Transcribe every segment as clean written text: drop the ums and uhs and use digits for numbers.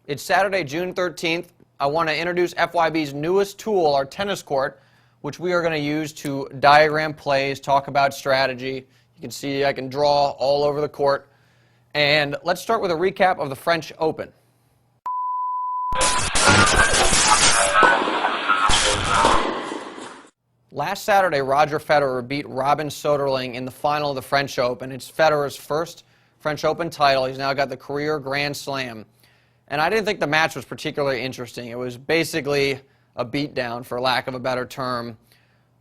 It's Saturday, June 13th. I want to introduce FYB's newest tool, our tennis court, which we are going to use to diagram plays, talk about strategy. You can see I can draw all over the court. And let's start with a recap of the French Open. Last Saturday, Roger Federer beat Robin Soderling in the final of the French Open. It's Federer's first French Open title. He's now got the career Grand Slam. And I didn't think the match was particularly interesting. It was basically a beatdown, for lack of a better term.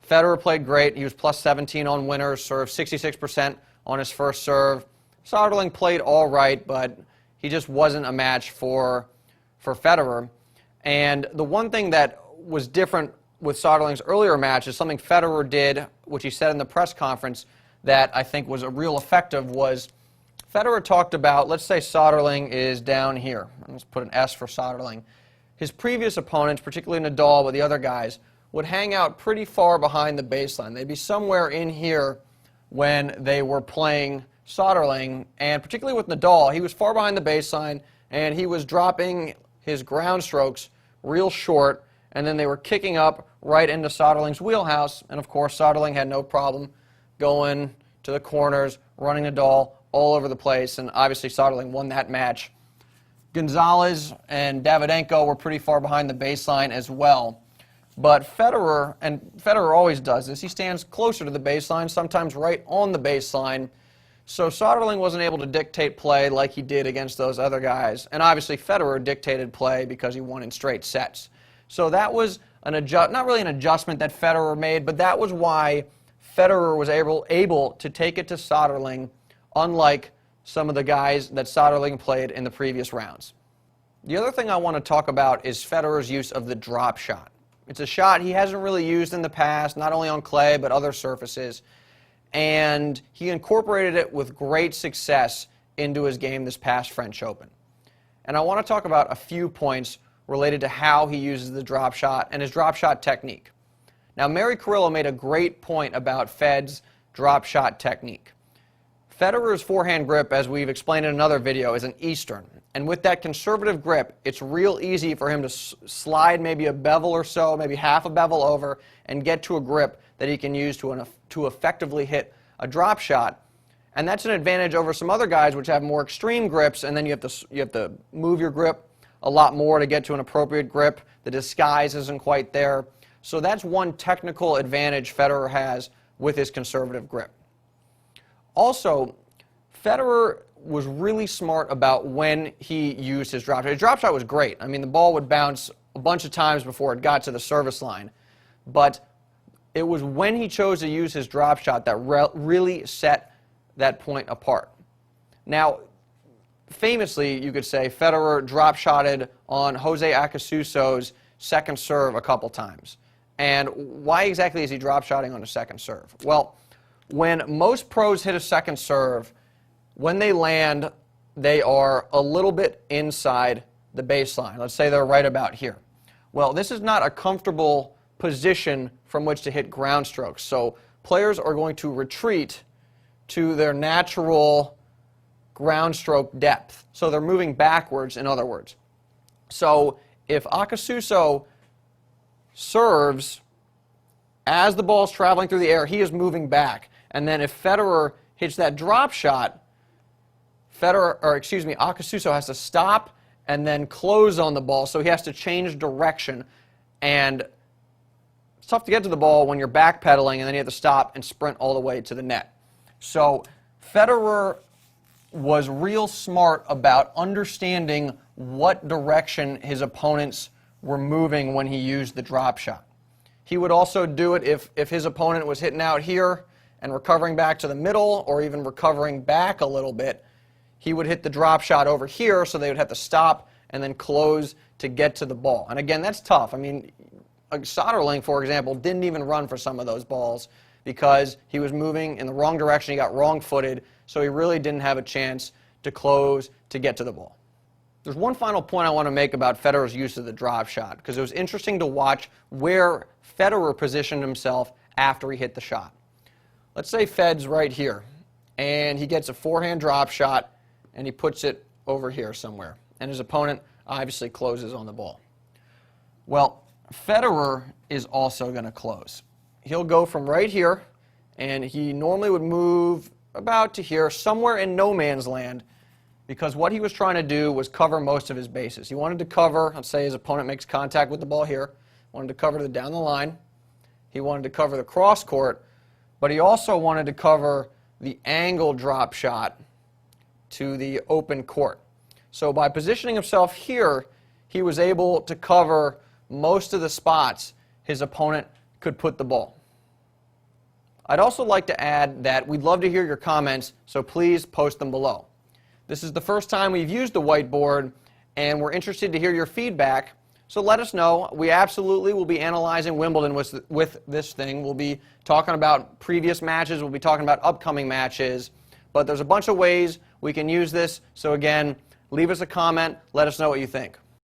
Federer played great. He was plus 17 on winners, served 66% on his first serve. Soderling played all right, but he just wasn't a match for Federer. And the one thing that was different with Soderling's earlier match is something Federer did, which he said in the press conference that I think was a real effective, was Federer talked about, let's say Soderling is down here. Let's put an S for Soderling. His previous opponents, particularly Nadal, but the other guys, would hang out pretty far behind the baseline. They'd be somewhere in here when they were playing Soderling, and particularly with Nadal, he was far behind the baseline, and he was dropping his ground strokes real short, and then they were kicking up right into Soderling's wheelhouse, and of course Soderling had no problem going to the corners, running Nadal all over the place, and obviously Soderling won that match. Gonzalez and Davydenko were pretty far behind the baseline as well. But Federer, and Federer always does this, he stands closer to the baseline, sometimes right on the baseline. So Soderling wasn't able to dictate play like he did against those other guys. And obviously Federer dictated play because he won in straight sets. So that was not really an adjustment that Federer made, but that was why Federer was able to take it to Soderling, unlike some of the guys that Soderling played in the previous rounds. The other thing I want to talk about is Federer's use of the drop shot. It's a shot he hasn't really used in the past, not only on clay but other surfaces, and he incorporated it with great success into his game this past French Open. And I want to talk about a few points related to how he uses the drop shot and his drop shot technique. Now, Mary Carrillo made a great point about Fed's drop shot technique. Federer's forehand grip, as we've explained in another video, is an Eastern. And with that conservative grip, it's real easy for him to slide maybe a bevel or so, maybe half a bevel over, and get to a grip that he can use to effectively hit a drop shot. And that's an advantage over some other guys which have more extreme grips, and then you have to move your grip a lot more to get to an appropriate grip. The disguise isn't quite there. So that's one technical advantage Federer has with his conservative grip. Also, Federer was really smart about when he used his drop shot. His drop shot was great. I mean, the ball would bounce a bunch of times before it got to the service line. But it was when he chose to use his drop shot that really set that point apart. Now, famously, you could say, Federer drop shotted on Jose Acasuso's second serve a couple times. And why exactly is he drop shotting on a second serve? Well, when most pros hit a second serve, when they land, they are a little bit inside the baseline. Let's say they're right about here. Well, this is not a comfortable position from which to hit ground strokes. So players are going to retreat to their natural ground stroke depth. So they're moving backwards, in other words. So if Acasuso serves as the ball's traveling through the air, he is moving back. And then if Federer hits that drop shot, Acasuso has to stop and then close on the ball, so he has to change direction. And it's tough to get to the ball when you're backpedaling, and then you have to stop and sprint all the way to the net. So Federer was real smart about understanding what direction his opponents were moving when he used the drop shot. He would also do it if his opponent was hitting out here and recovering back to the middle, or even recovering back a little bit. He would hit the drop shot over here, so they would have to stop and then close to get to the ball. And again, that's tough. I mean, Soderling, for example, didn't even run for some of those balls because he was moving in the wrong direction. He got wrong-footed, so he really didn't have a chance to close to get to the ball. There's one final point I want to make about Federer's use of the drop shot, because it was interesting to watch where Federer positioned himself after he hit the shot. Let's say Fed's right here, and he gets a forehand drop shot, and he puts it over here somewhere. And his opponent obviously closes on the ball. Well, Federer is also going to close. He'll go from right here, and he normally would move about to here, somewhere in no man's land, because what he was trying to do was cover most of his bases. He wanted to cover, let's say his opponent makes contact with the ball here, wanted to cover the down the line, he wanted to cover the cross court, but he also wanted to cover the angle drop shot to the open court. So by positioning himself here, he was able to cover most of the spots his opponent could put the ball. I'd also like to add that we'd love to hear your comments, so please post them below. This is the first time we've used the whiteboard, and we're interested to hear your feedback, so let us know. We absolutely will be analyzing Wimbledon with this thing. We'll be talking about previous matches, we'll be talking about upcoming matches, but there's a bunch of ways we can use this, so again, leave us a comment, let us know what you think.